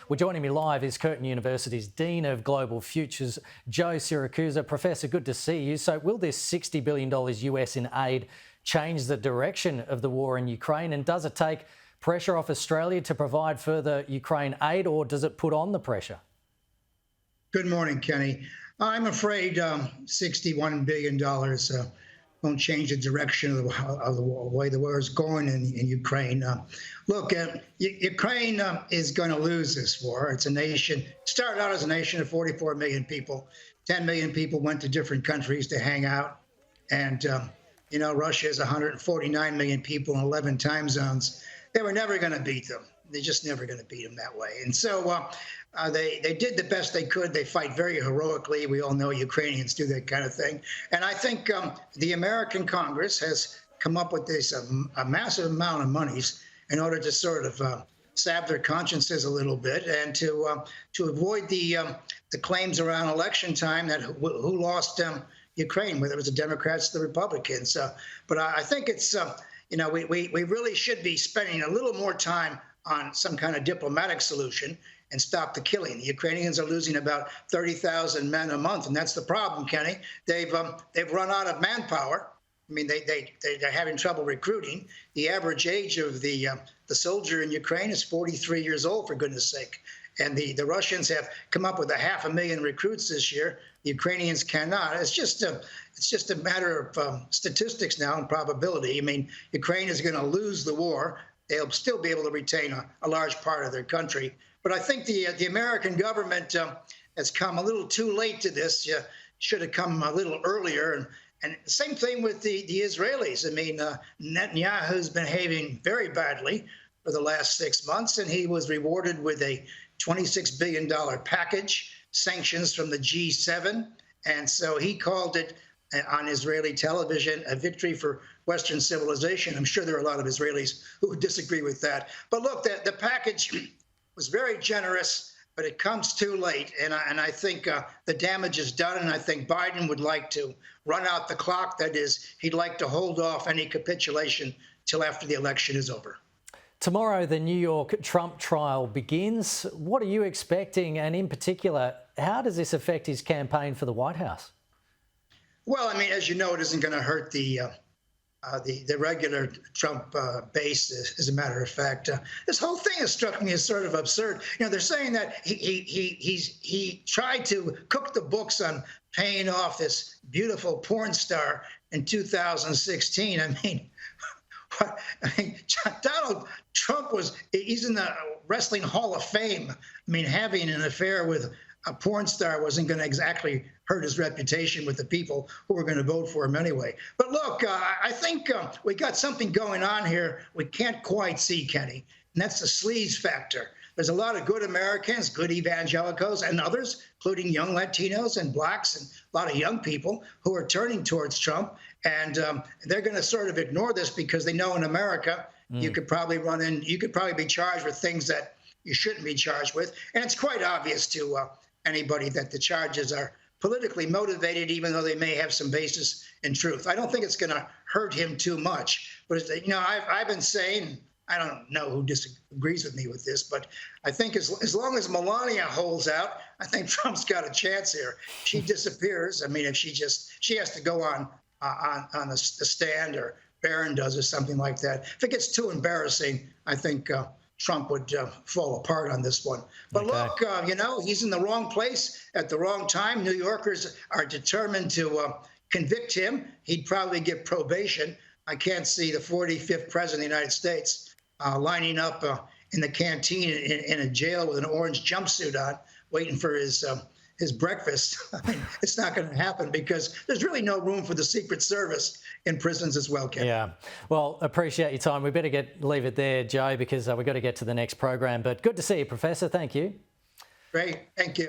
Well, joining me live is Curtin University's Dean of Global Futures, Joe Siracusa. Professor, good to see you. So will this $60 billion US in aid change the direction of the war in Ukraine? And does it take pressure off Australia to provide further Ukraine aid, or does it put on the pressure? Good morning, Kenny. I'm afraid $61 billion won't change the direction of the way the war is going in Ukraine. Look, Ukraine is going to lose this war. It's a nation, started out as a nation of 44 million people. 10 million people went to different countries to hang out. And, Russia is 149 million people in 11 time zones. They were never going to beat them. They're just never going to beat them that way. And so they did the best they could. They fight very heroically. We all know Ukrainians do that kind of thing. And I think the American Congress has come up with this a massive amount of monies in order to sort of salve their consciences a little bit and to avoid the claims around election time that who lost Ukraine, whether it was the Democrats or the Republicans. But I think it's, we really should be spending a little more time on some kind of diplomatic solution and stop the killing. The Ukrainians are losing about 30,000 men a month, and that's the problem, Kenny. They've run out of manpower. I mean, they're having trouble recruiting. The average age of the soldier in Ukraine is 43 years old, for goodness sake. And the Russians have come up with 500,000 recruits this year. The Ukrainians cannot. It's just a matter of statistics now and probability. I mean, Ukraine is going to lose the war. They'll still be able to retain a large part of their country. But I think the American government has come a little too late to this. Should have come a little earlier. And same thing with the Israelis. I mean, Netanyahu's been behaving very badly for the last 6 months, and he was rewarded with a $26 billion package, sanctions from the G7. And so he called it on Israeli television a victory for Western civilization. I'm sure there are a lot of Israelis who would disagree with that. But look, the package was very generous, but it comes too late. And I think the damage is done. And I think Biden would like to run out the clock. That is, he'd like to hold off any capitulation till after the election is over. Tomorrow, the New York Trump trial begins. What are you expecting? And in particular, how does this affect his campaign for the White House? Well, I mean, as you know, it isn't going to hurt the regular Trump base, as a matter of fact. This whole thing has struck me as sort of absurd. They're saying that he tried to cook the books on paying off this beautiful porn star in 2016. Donald Trump he's in the Wrestling Hall of Fame. I mean, having an affair with a porn star wasn't going to exactly hurt his reputation with the people who were going to vote for him anyway. But look, I think we got something going on here we can't quite see, Kenny, and that's the sleaze factor. There's a lot of good Americans, good evangelicals, and others, including young Latinos and blacks and a lot of young people who are turning towards Trump. And they're going to sort of ignore this because they know in America you could probably be charged with things that you shouldn't be charged with. And it's quite obvious to anybody that the charges are politically motivated, even though they may have some basis in truth. I don't think it's going to hurt him too much. But, I've been saying, I don't know who disagrees with me with this, but I think as long as Melania holds out, I think Trump's got a chance here. If she disappears, I mean, if she has to go on the stand, or Barron does, or something like that. If it gets too embarrassing, I think Trump would fall apart on this one. But okay. Look, he's in the wrong place at the wrong time. New Yorkers are determined to convict him. He'd probably get probation. I can't see the 45th president of the United States lining up in the canteen in a jail with an orange jumpsuit on, waiting for his breakfast. I mean, it's not going to happen because there's really no room for the Secret Service in prisons as well, Ken. Yeah. Well, appreciate your time. We better leave it there, Joe, because we've got to get to the next program. But good to see you, Professor. Thank you. Great. Thank you.